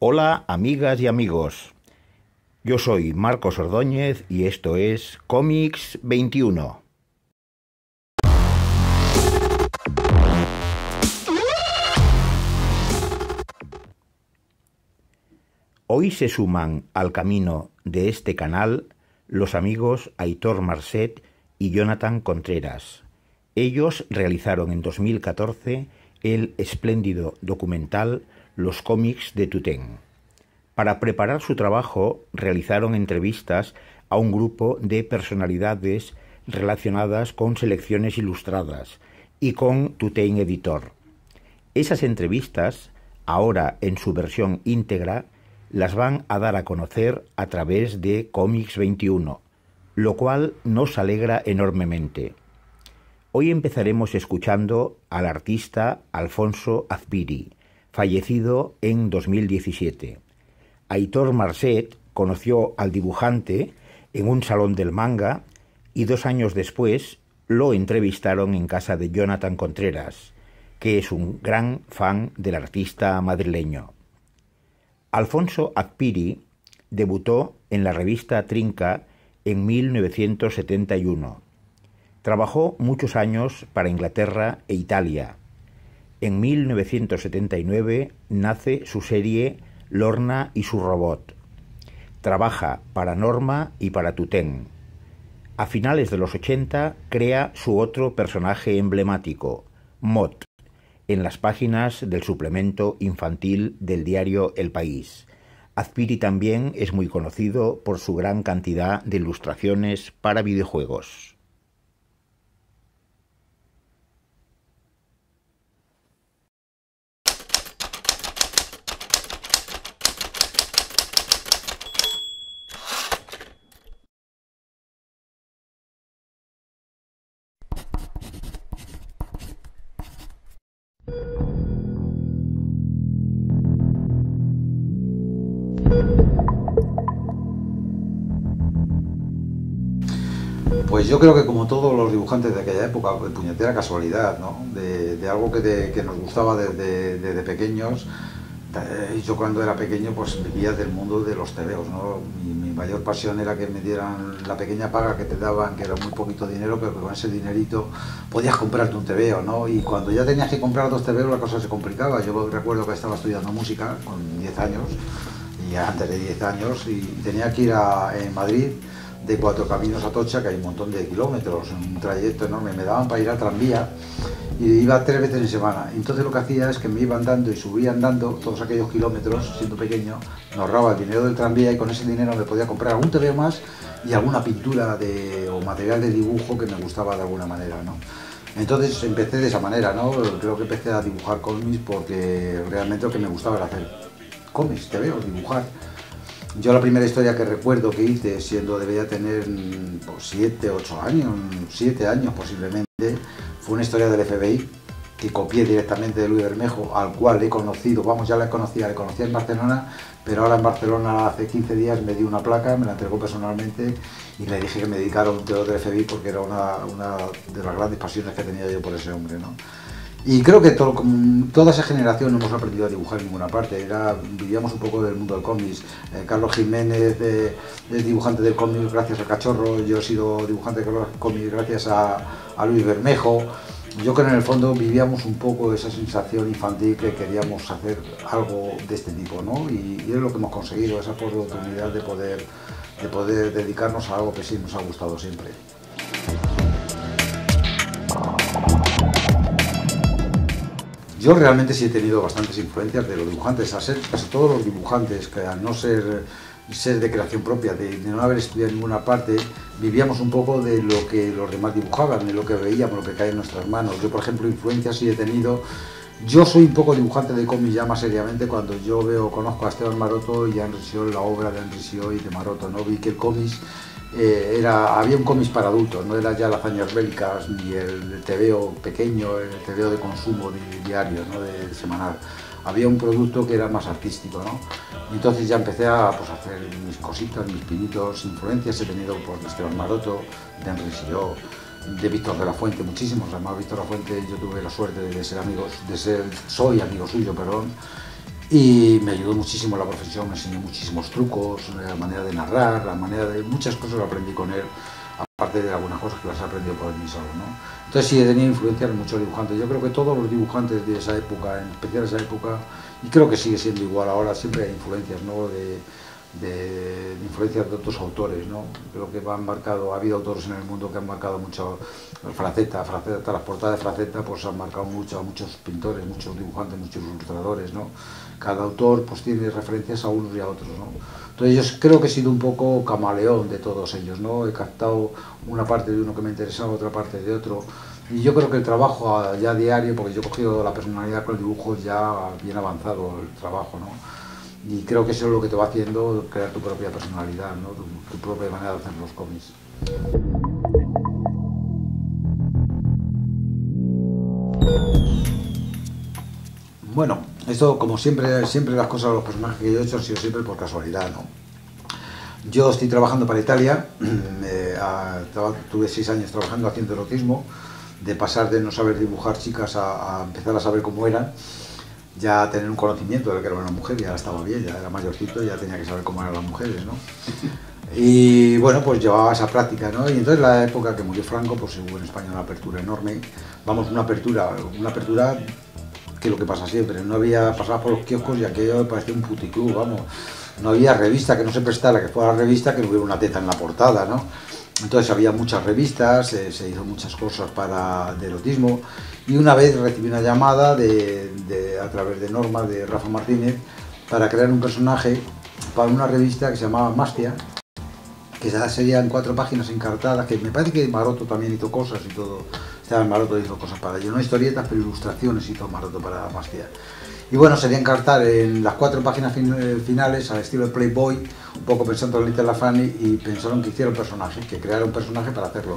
Hola amigas y amigos, yo soy Marcos Ordóñez y esto es Cómics 21. Hoy se suman al camino de este canal los amigos Aitor Marcet y Jonathan Contreras. Ellos realizaron en 2014 el espléndido documental Los cómics de Tutén. Para preparar su trabajo realizaron entrevistas a un grupo de personalidades relacionadas con selecciones ilustradas y con Tutén Editor. Esas entrevistas, ahora en su versión íntegra, las van a dar a conocer a través de Cómics 21, lo cual nos alegra enormemente. Hoy empezaremos escuchando al artista Alfonso Azpiri, fallecido en 2017. Aitor Marcet conoció al dibujante en un salón del manga y 2 años después lo entrevistaron en casa de Jonathan Contreras, que es un gran fan del artista madrileño. Alfonso Azpiri debutó en la revista Trinca en 1971. Trabajó muchos años para Inglaterra e Italia. En 1979 nace su serie Lorna y su robot. Trabaja para Norma y para Tutén. A finales de los 80 crea su otro personaje emblemático, Mot, en las páginas del suplemento infantil del diario El País. Azpiri también es muy conocido por su gran cantidad de ilustraciones para videojuegos. Pues yo creo que como todos los dibujantes de aquella época, de puñetera casualidad, ¿no? De algo que nos gustaba desde pequeños. Yo cuando era pequeño pues vivía del mundo de los tebeos, ¿no? Mi mayor pasión era que me dieran la pequeña paga que te daban, que era muy poquito dinero, pero que con ese dinerito podías comprarte un tebeo, ¿no? Y cuando ya tenías que comprar 2 tebeos la cosa se complicaba. Yo recuerdo que estaba estudiando música con 10 años, y antes de 10 años, y tenía que ir en Madrid de Cuatro Caminos a Atocha, que hay un montón de kilómetros, un trayecto enorme. Me daban para ir al tranvía y iba 3 veces en semana. Entonces lo que hacía es que me iba andando y subía andando todos aquellos kilómetros, siendo pequeño, me ahorraba el dinero del tranvía y con ese dinero me podía comprar algún tebeo más y alguna pintura o material de dibujo que me gustaba de alguna manera, ¿no? Entonces empecé de esa manera, ¿no? Creo que empecé a dibujar cómics porque realmente lo que me gustaba era hacer cómics, tebeos, dibujar. Yo la primera historia que recuerdo que hice, debería tener 7, 8 años, 7 años posiblemente, fue una historia del FBI que copié directamente de Luis Bermejo, al cual he conocido, ya le conocía en Barcelona, pero ahora en Barcelona hace 15 días me dio una placa, me la entregó personalmente y le dije que me dedicara a un tebeo del FBI porque era una de las grandes pasiones que tenía yo por ese hombre, ¿no? Y creo que toda esa generación no hemos aprendido a dibujar en ninguna parte. Vivíamos un poco del mundo del cómics. Carlos Jiménez es dibujante del cómic gracias a Cachorro. Yo he sido dibujante del cómic gracias a Luis Bermejo. Yo creo que en el fondo vivíamos un poco esa sensación infantil que queríamos hacer algo de este tipo, ¿no? Y es lo que hemos conseguido, esa oportunidad de poder dedicarnos a algo que sí nos ha gustado siempre. Yo realmente sí he tenido bastantes influencias de los dibujantes, casi todos los dibujantes que al no ser de creación propia, de no haber estudiado en ninguna parte, vivíamos un poco de lo que los demás dibujaban, de lo que veíamos, lo que cae en nuestras manos. Yo, por ejemplo, influencias sí he tenido. Yo soy un poco dibujante de cómics ya más seriamente cuando yo conozco a Esteban Maroto y a Henry Sió, la obra de Henry Sió y de Maroto, ¿no? Vi que el cómics había un cómics para adultos, no era ya las hazañas bélicas ni el tebeo pequeño, el tebeo de consumo diario, ¿no? de semanal. Había un producto que era más artístico, ¿no? Y entonces ya empecé a hacer mis cositas, mis pinitos, influencias. He tenido de Esteban Maroto, de Henry Sió, de Víctor de la Fuente, muchísimos. Además, Víctor de la Fuente, yo tuve la suerte de ser soy amigo suyo, perdón. y me ayudó muchísimo en la profesión, me enseñó muchísimos trucos, la manera de narrar, la manera de muchas cosas lo aprendí con él, aparte de algunas cosas que las he aprendido por mí solo, ¿no? Entonces sí he tenido influencia en muchos dibujantes. Yo creo que todos los dibujantes de esa época, en especial esa época, y creo que sigue siendo igual ahora, siempre hay influencias, ¿no? De influencias de otros autores, ¿no? Creo que han marcado, ha habido autores en el mundo que han marcado mucho. Fraceta, las portadas de Fraceta pues han marcado mucho a muchos pintores, muchos dibujantes, muchos ilustradores, ¿no? Cada autor pues tiene referencias a unos y a otros, ¿no? Entonces yo creo que he sido un poco camaleón de todos ellos, ¿no? He captado una parte de uno que me interesaba, otra parte de otro, y yo creo que el trabajo ya diario, porque yo he cogido la personalidad con el dibujo ya bien avanzado el trabajo, ¿no? Y creo que eso es lo que te va haciendo crear tu propia personalidad, ¿no? Tu propia manera de hacer los cómics. Bueno, esto como siempre las cosas, los personajes que yo he hecho han sido siempre por casualidad, ¿no? Yo estoy trabajando para Italia, tuve 6 años trabajando haciendo erotismo, de pasar de no saber dibujar chicas a empezar a saber cómo eran, ya tener un conocimiento de que era una mujer, ya estaba bien, ya era mayorcito, ya tenía que saber cómo eran las mujeres, ¿no? Y bueno, pues llevaba esa práctica, ¿no? Y entonces la época que murió Franco, pues hubo en España una apertura enorme, vamos, una apertura que lo que pasa siempre, no había pasado por los kioscos y aquello parecía un puticlub, vamos, no había revista que no se prestara, que fuera revista, que no hubiera una teta en la portada, ¿no? Entonces había muchas revistas, se hizo muchas cosas de erotismo, y una vez recibí una llamada a través de Norma, de Rafa Martínez, para crear un personaje para una revista que se llamaba Mastia, que serían 4 páginas encartadas, que me parece que Maroto también hizo cosas y todo. Maroto hizo cosas para ello, no historietas, pero ilustraciones hizo Maroto para Mastia. Y bueno, sería encartar en las 4 páginas finales al estilo de Playboy, un poco pensando en Little La Fanny, y pensaron que hiciera un personaje, que creara un personaje para hacerlo.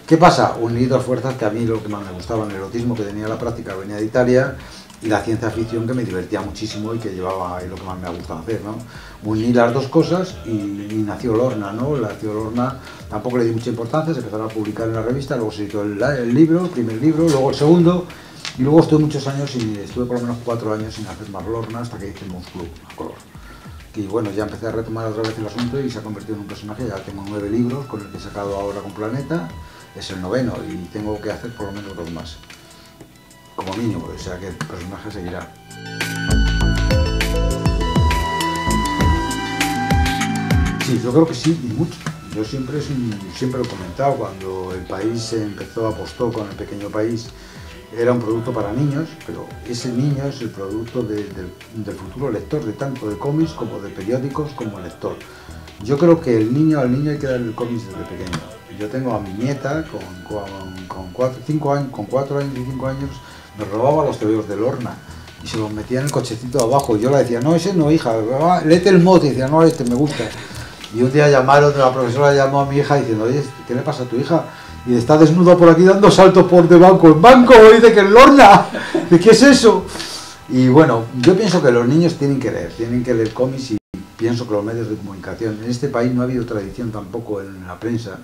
¿Qué pasa? Unir dos fuerzas que a mí lo que más me gustaba, el erotismo que tenía la práctica venía de Italia, y la ciencia ficción que me divertía muchísimo y que llevaba, y lo que más me ha gustado hacer, ¿no? Uní las dos cosas y nació Lorna, ¿no? Nació Lorna, tampoco le di mucha importancia, se empezaron a publicar en la revista, luego se editó el libro, el primer libro, luego el segundo, y luego estuve muchos años, estuve por lo menos 4 años sin hacer más Lorna, hasta que hice Mouse Club a color. Y bueno, ya empecé a retomar otra vez el asunto y se ha convertido en un personaje. Ya tengo 9 libros con el que he sacado ahora con Planeta, es el 9º y tengo que hacer por lo menos 2 más, como mínimo, o sea que el personaje seguirá. Sí, yo creo que sí, y mucho. Yo siempre lo he comentado, cuando el país apostó con el pequeño país, era un producto para niños, pero ese niño es el producto del futuro lector, de tanto de cómics como de periódicos como lector. Yo creo que al niño hay que darle el cómics desde pequeño. Yo tengo a mi nieta con 4 años y 5 años, me robaba los tebeos de Lorna y se los metía en el cochecito de abajo. Y yo le decía, no, ese no, hija, léete el mote. Y decía, no, este me gusta. Y un día la profesora llamó a mi hija diciendo, oye, ¿qué le pasa a tu hija? Y está desnuda por aquí dando saltos por de banco en banco, y dice que es Lorna. ¿De qué es eso? Y bueno, yo pienso que los niños tienen que leer cómics, y pienso que los medios de comunicación, en este país no ha habido tradición tampoco en la prensa.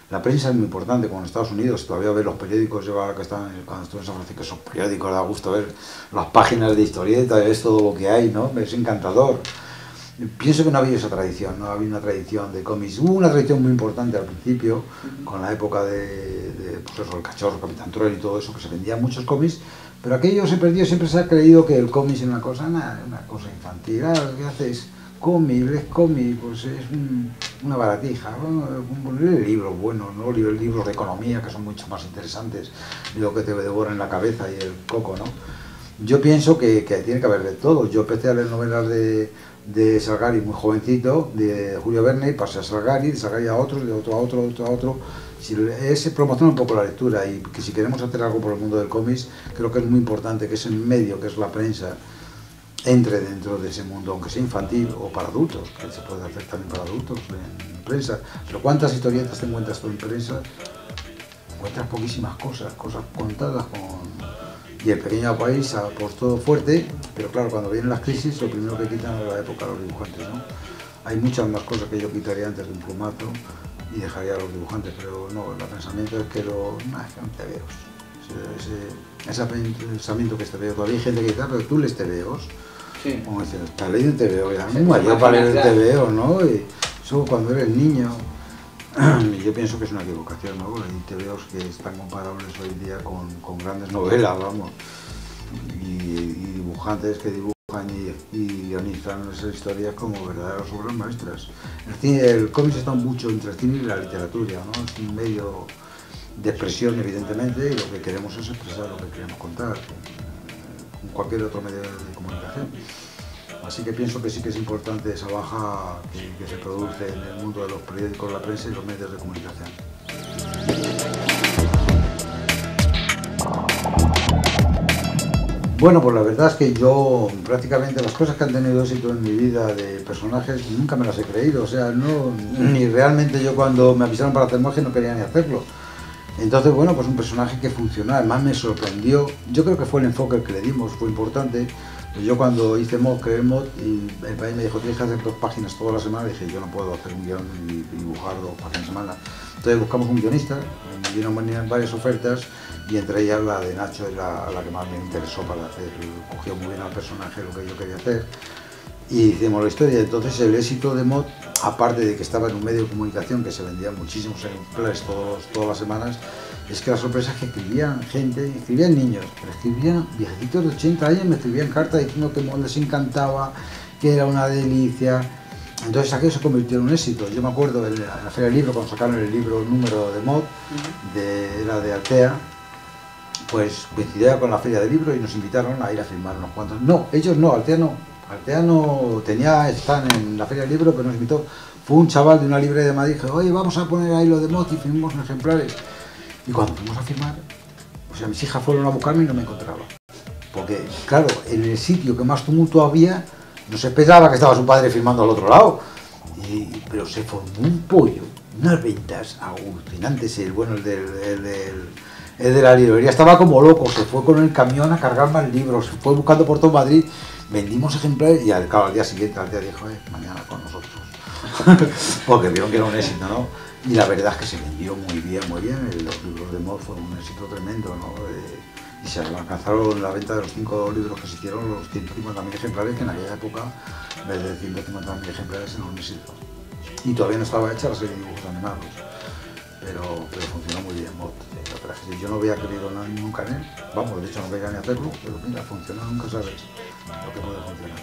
La prensa es muy importante, como en Estados Unidos, todavía ves los periódicos, yo ahora que cuando estuve en San Francisco, esos periódicos, da gusto ver las páginas de historieta, ves todo lo que hay, ¿no? Es encantador. Pienso que no ha habido esa tradición, no ha habido una tradición de cómics. Hubo una tradición muy importante al principio, con la época pues eso, el Cachorro, Capitán Trueno y todo eso, que se vendían muchos cómics, pero aquello se perdió. Siempre se ha creído que el cómic es una cosa infantil. ¿Qué haces? Lees cómic, pues es una baratija. Lee libros buenos, ¿no? Libros de economía, que son mucho más interesantes, y lo que te devoran la cabeza y el coco, ¿no? Yo pienso que tiene que haber de todo. Yo empecé a leer novelas de Salgari muy jovencito, de Julio Verne, y pasé a Salgari, de Salgari a otro, de otro a otro. Se promociona un poco la lectura, y que si queremos hacer algo por el mundo del cómics, creo que es muy importante que ese medio, que es la prensa, entre dentro de ese mundo, aunque sea infantil o para adultos, que se puede hacer también para adultos en prensa. Pero ¿cuántas historietas te encuentras tú en prensa? Encuentras poquísimas cosas contadas Y el pequeño país apostó fuerte, pero claro, cuando vienen las crisis, lo primero que quitan es la época de los dibujantes, ¿no? Hay muchas más cosas que yo quitaría antes de un plumazo y dejaría a los dibujantes, pero no, el pensamiento es que no te veo. Ese pensamiento que es te veo. Todavía hay gente que dice, pero tú lees te veos. Sí. Como dicen, está leyendo TVO, ya Sí, no mayor para leer el imaginación. TVO, ¿no? Y eso cuando eres niño, yo pienso que es una equivocación, ¿no? Hay TVOs que están comparables hoy en día con grandes novelas, vamos, y dibujantes que dibujan y guionizan esas historias como verdaderas obras maestras. El cómic está mucho entre el cine y la literatura, ¿no? Es un medio de expresión, evidentemente, y lo que queremos es expresar lo que queremos contar, con cualquier otro medio de comunicación. Así que pienso que sí que es importante esa baja que se produce en el mundo de los periódicos, la prensa y los medios de comunicación. Bueno, pues la verdad es que yo prácticamente las cosas que han tenido éxito en mi vida de personajes nunca me las he creído, o sea, no, ni realmente yo cuando me avisaron para hacer magia no quería ni hacerlo. Entonces, bueno, pues un personaje que funcionó, además me sorprendió, yo creo que fue el enfoque que le dimos, fue importante. Yo cuando hice mod, creé el mod y el país me dijo, tienes que hacer 2 páginas toda la semana, dije, yo no puedo hacer un guión y dibujar 2 páginas a la semana. Entonces buscamos un guionista, me dieron varias ofertas y entre ellas la de Nacho es la que más me interesó para hacer, cogió muy bien al personaje lo que yo quería hacer y hicimos la historia. Entonces el éxito de mod, aparte de que estaba en un medio de comunicación que se vendían muchísimos ejemplares todas las semanas, es que la sorpresa es que escribían gente, escribían niños, pero escribían viejecitos de 80 años, me escribían cartas diciendo que mod les encantaba, que era una delicia. Entonces aquello se convirtió en un éxito. Yo me acuerdo en la Feria del Libro, cuando sacaron el libro número de mod, era de Altea, pues coincidía con la Feria del Libro y nos invitaron a ir a firmar unos cuantos. No, ellos no, Altea no. Altea no tenía stand en la Feria del Libro, pero nos invitó. Fue un chaval de una librería de Madrid y dijo, oye, vamos a poner ahí lo de mod y firmamos unos ejemplares. Y cuando fuimos a firmar, o sea, mis hijas fueron a buscarme y no me encontraba. Porque, claro, en el sitio que más tumulto había, no se pensaba que estaba su padre firmando al otro lado. Pero se formó un pollo, unas ventas alucinantes. El de la librería estaba como loco, se fue con el camión a cargar más libros, se fue buscando por todo Madrid, vendimos ejemplares y al día siguiente Altea dijo, mañana con nosotros. Porque vieron que era un éxito, ¿no? Y la verdad es que se vendió muy bien, los libros de mod fueron un éxito tremendo, ¿no? Y se alcanzaron la venta de los 5 libros que se hicieron, los 150.000 ejemplares, que en aquella época, en vez de 150.000 ejemplares, era un éxito. Y todavía no estaba hecha la serie de dibujos animados, pero funcionó muy bien mod. Yo no había querido nunca en él, vamos, de hecho no quería ni hacerlo, pero mira, funcionó, nunca sabes lo que puede funcionar.